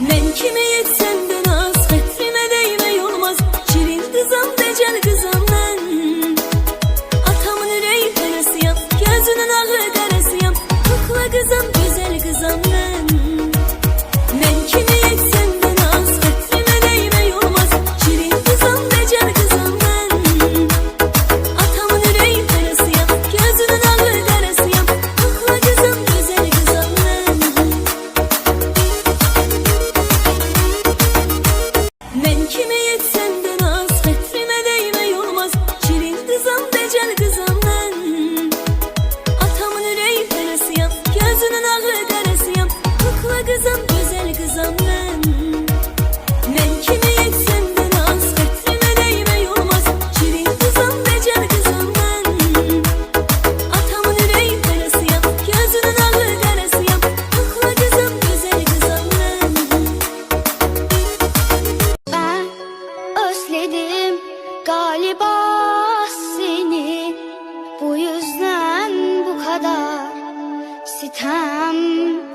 Men kime yetsem de naz, hatırime değme olmaz. Şirin kızam, decel kızam ben. Atamın yüreği karasıyam, gözünün ağı karasıyam. Kukla kızam, güzel kızam ben. Men kime yetsem de naz, hatırime değme olmaz. Şirin kızam, decel kızam ben. Atamın yüreği karasıyam, gözünün ağı karasıyam. Kukla kızam, güzel kızam ben. Men kime yetsem de naz, hatırime değme olmaz. Şirin kızam, decel kızam ben. Atamın yüreği karasıyam, gözünün ağı karasıyam. Kukla kızam, güzel kızam ben. Men kime yetsem de naz, hatırime değme olmaz. Şirin kızam, decel kızam ben. Atamın yüreği karasıyam, gözünün ağı karasıyam. Kukla kızam, güzel kızam ben. Ben özledim galiba seni, bu yüzden bu kadar sitemlerim.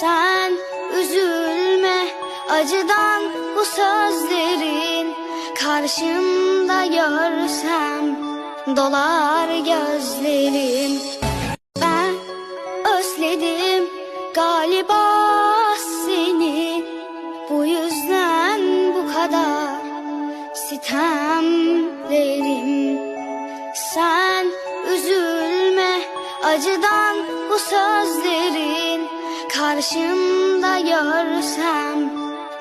Sen üzülme acıdan, bu sözlerin karşımda görsem dolar gözlerim. Ben özledim galiba seni, bu yüzden bu kadar sitemlerim. Sen üzülme acıdan, bu sözlerin karşımda görsem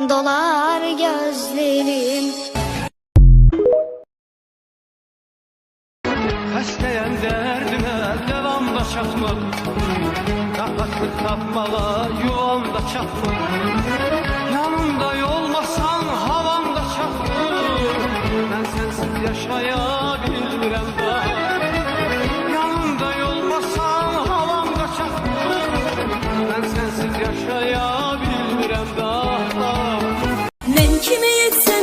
dolar gözlerim. Kaçlayan derdime devamda çatma, rahatlık tapmağa yuvamda çatma. Yanımda olmasan havamda çatma, ben sensiz yaşayabilmirəm da. Yanımda olmasan havamda çatma, ben sensiz yaşayabilmirəm da. Men kime yetsem